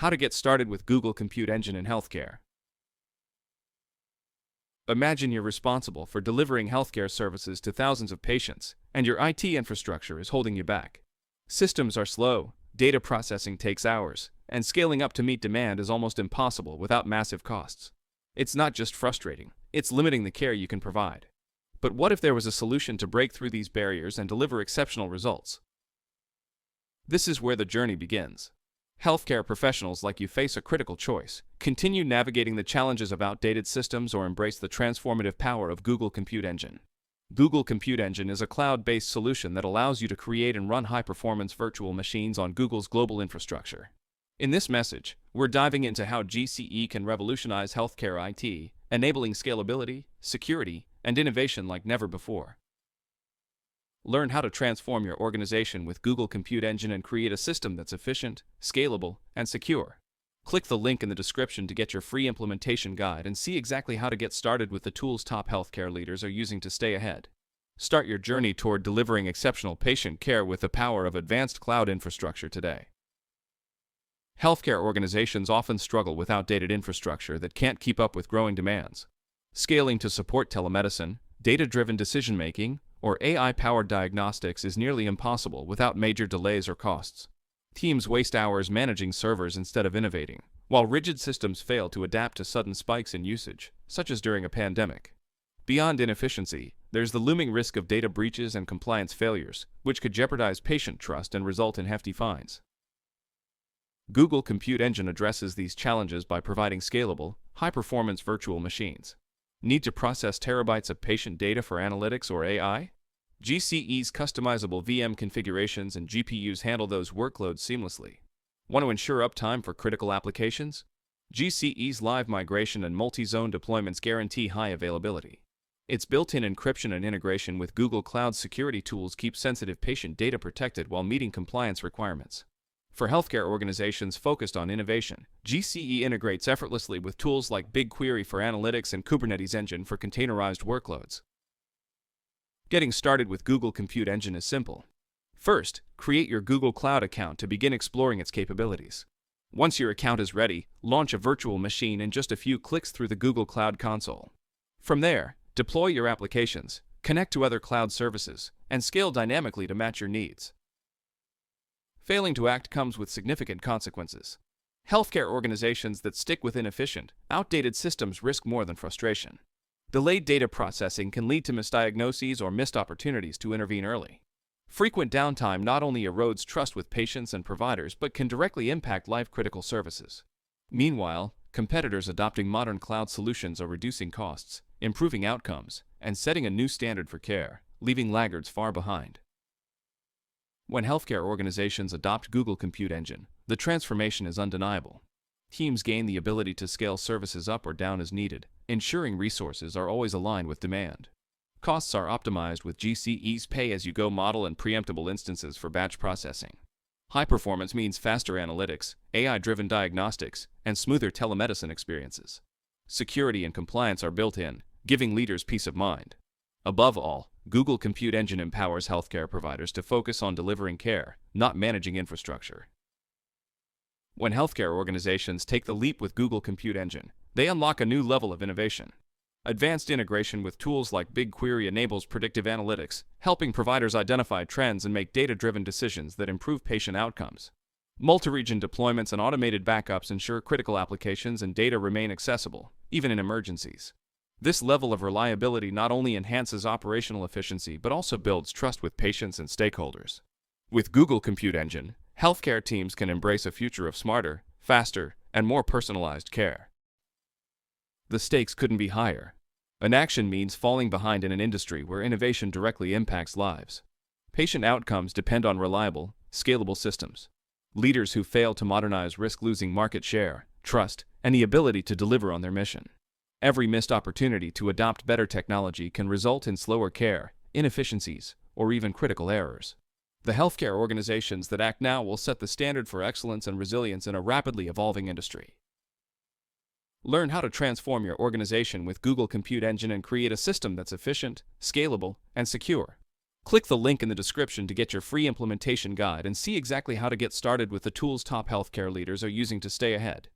How to get started with Google Compute Engine in healthcare. Imagine you're responsible for delivering healthcare services to thousands of patients, and your IT infrastructure is holding you back. Systems are slow, data processing takes hours, and scaling up to meet demand is almost impossible without massive costs. It's not just frustrating, it's limiting the care you can provide. But what if there was a solution to break through these barriers and deliver exceptional results? This is where the journey begins. Healthcare professionals like you face a critical choice: continue navigating the challenges of outdated systems or embrace the transformative power of Google Compute Engine. Google Compute Engine is a cloud-based solution that allows you to create and run high-performance virtual machines on Google's global infrastructure. In this message, we're diving into how GCE can revolutionize healthcare IT, enabling scalability, security, and innovation like never before. Learn how to transform your organization with Google Compute Engine and create a system that's efficient, scalable, and secure. Click the link in the description to get your free implementation guide and see exactly how to get started with the tools top healthcare leaders are using to stay ahead. Start your journey toward delivering exceptional patient care with the power of advanced cloud infrastructure today. Healthcare organizations often struggle with outdated infrastructure that can't keep up with growing demands. Scaling to support telemedicine, data-driven decision-making, or AI-powered diagnostics is nearly impossible without major delays or costs. Teams waste hours managing servers instead of innovating, while rigid systems fail to adapt to sudden spikes in usage, such as during a pandemic. Beyond inefficiency, there's the looming risk of data breaches and compliance failures, which could jeopardize patient trust and result in hefty fines. Google Compute Engine addresses these challenges by providing scalable, high-performance virtual machines. Need to process terabytes of patient data for analytics or AI? GCE's customizable VM configurations and GPUs handle those workloads seamlessly. Want to ensure uptime for critical applications? GCE's live migration and multi-zone deployments guarantee high availability. Its built-in encryption and integration with Google Cloud security tools keep sensitive patient data protected while meeting compliance requirements. For healthcare organizations focused on innovation, GCE integrates effortlessly with tools like BigQuery for analytics and Kubernetes Engine for containerized workloads. Getting started with Google Compute Engine is simple. First, create your Google Cloud account to begin exploring its capabilities. Once your account is ready, launch a virtual machine in just a few clicks through the Google Cloud Console. From there, deploy your applications, connect to other cloud services, and scale dynamically to match your needs. Failing to act comes with significant consequences. Healthcare organizations that stick with inefficient, outdated systems risk more than frustration. Delayed data processing can lead to misdiagnoses or missed opportunities to intervene early. Frequent downtime not only erodes trust with patients and providers but can directly impact life-critical services. Meanwhile, competitors adopting modern cloud solutions are reducing costs, improving outcomes, and setting a new standard for care, leaving laggards far behind. When healthcare organizations adopt Google Compute Engine, the transformation is undeniable. Teams gain the ability to scale services up or down as needed, ensuring resources are always aligned with demand. Costs are optimized with GCE's pay-as-you-go model and preemptible instances for batch processing. High performance means faster analytics, AI-driven diagnostics, and smoother telemedicine experiences. Security and compliance are built in, giving leaders peace of mind. Above all, Google Compute Engine empowers healthcare providers to focus on delivering care, not managing infrastructure. When healthcare organizations take the leap with Google Compute Engine, they unlock a new level of innovation. Advanced integration with tools like BigQuery enables predictive analytics, helping providers identify trends and make data-driven decisions that improve patient outcomes. Multi-region deployments and automated backups ensure critical applications and data remain accessible, even in emergencies. This level of reliability not only enhances operational efficiency but also builds trust with patients and stakeholders. With Google Compute Engine, healthcare teams can embrace a future of smarter, faster, and more personalized care. The stakes couldn't be higher. Inaction means falling behind in an industry where innovation directly impacts lives. Patient outcomes depend on reliable, scalable systems. Leaders who fail to modernize risk losing market share, trust, and the ability to deliver on their mission. Every missed opportunity to adopt better technology can result in slower care, inefficiencies, or even critical errors. The healthcare organizations that act now will set the standard for excellence and resilience in a rapidly evolving industry. Learn how to transform your organization with Google Compute Engine and create a system that's efficient, scalable, and secure. Click the link in the description to get your free implementation guide and see exactly how to get started with the tools top healthcare leaders are using to stay ahead.